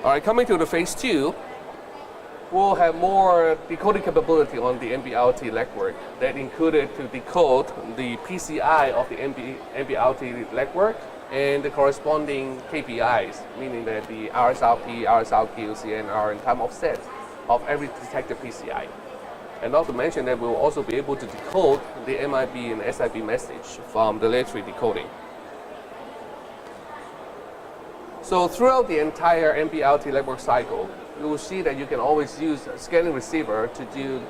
All right, coming to the phase 2, we'll have more decoding capability on the NB-IoT network that included to decode the PCI of the NB-IoT network and the corresponding KPIs, meaning that the RSRP, RSRQ, CNR, and time offset of every detected PCI. And not to mention that we'll also be able to decode the MIB and SIB message from the layer 3 decoding. So throughout the entire NB-IoT network cycle, you will see that you can always use a scanning receiver to do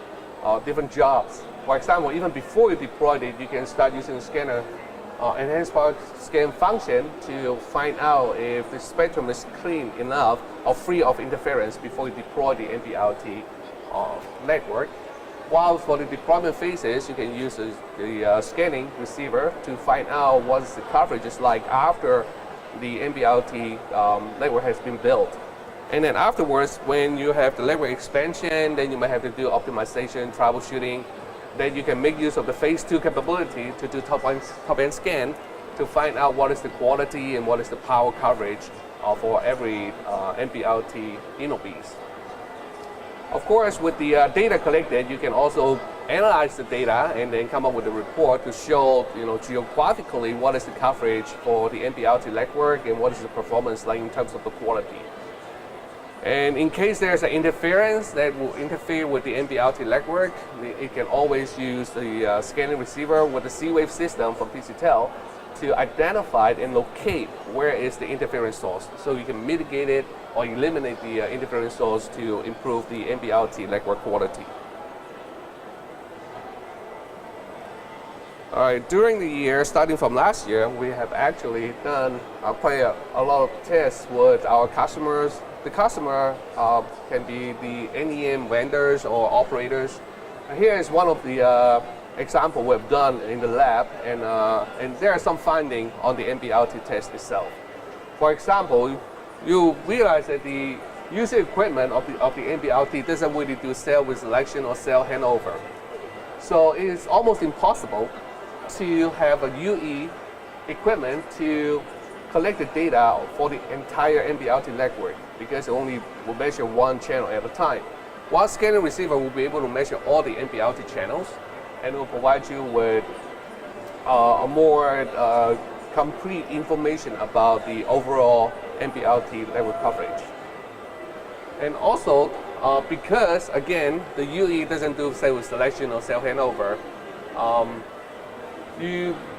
different jobs. For example, even before you deploy it, you can start using the scanner enhanced power scan function to find out if the spectrum is clean enough or free of interference before you deploy the NB-IoT network. While for the deployment phases, you can use the scanning receiver to find out what the coverage is like after the NB-IoT network has been built. And then afterwards, when you have the network expansion, then you might have to do optimization, troubleshooting. Then you can make use of the phase 2 capability to do top-end scan to find out what is the quality and what is the power coverage for every NB-IoT InnoBees. Of course, with the data collected, you can also analyze the data and then come up with a report to show, geographically what is the coverage for the NB-IoT network and what is the performance like in terms of the quality. And in case there's an interference that will interfere with the NB-IoT network, it can always use the scanning receiver with the C-Wave system from PCTEL to identify and locate where is the interference source, so you can mitigate it or eliminate the interference source to improve the NB-IoT network quality. All right, during the year, starting from last year, we have actually done quite a lot of tests with our customers. The customer can be the NEM vendors or operators. Here is one of the example we've done in the lab, and there are some findings on the NB-IoT test itself. For example, you realize that the user equipment of the NB-IoT doesn't really do cell reselection or cell handover. So it is almost impossible to have a UE equipment to collect the data for the entire NB-IoT network because it only will measure one channel at a time. While scanning receiver will be able to measure all the NB-IoT channels and will provide you with a more complete information about the overall NB-IoT network coverage. And also, because again, the UE doesn't do cell selection or cell handover,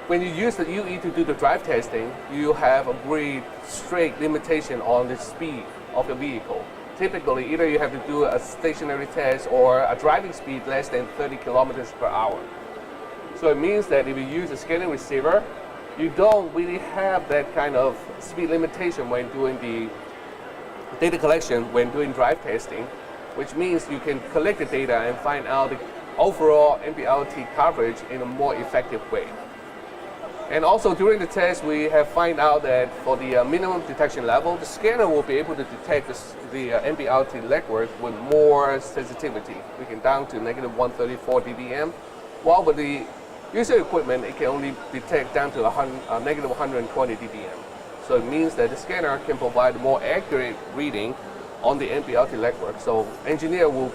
when you use the UE to do the drive testing, you have a very strict limitation on the speed of the vehicle. Typically, either you have to do a stationary test or a driving speed less than 30 kilometers per hour. So it means that if you use a scanning receiver, you don't really have that kind of speed limitation when doing the data collection, when doing drive testing, which means you can collect the data and find out the overall NB-IoT coverage in a more effective way. And also during the test, we have found out that for the minimum detection level, the scanner will be able to detect the NB-IoT network with more sensitivity. We can down to negative 134 dBm, while with the user equipment, it can only detect down to negative 120 dBm. So it means that the scanner can provide more accurate reading on the NB-IoT network. So engineer will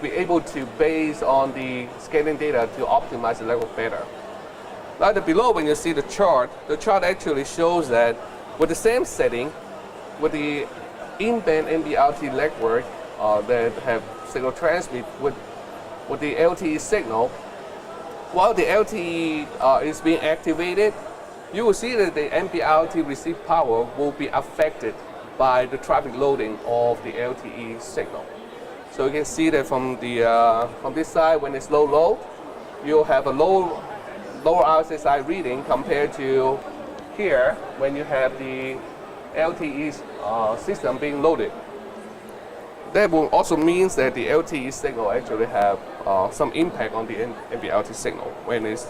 be able to, based on the scanning data, to optimize the network better. Now below, when you see the chart actually shows that with the same setting, with the in-band NB-IoT network that have signal transmit with the LTE signal, while the LTE is being activated, you will see that the NB-IoT receive power will be affected by the traffic loading of the LTE signal. So you can see that from this side, when it's low load, you'll have a lower RSSI reading compared to here when you have the LTE system being loaded. That will also means that the LTE signal actually have some impact on the NB-IoT signal when it's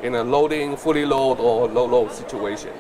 in a loading, fully load or low load situation.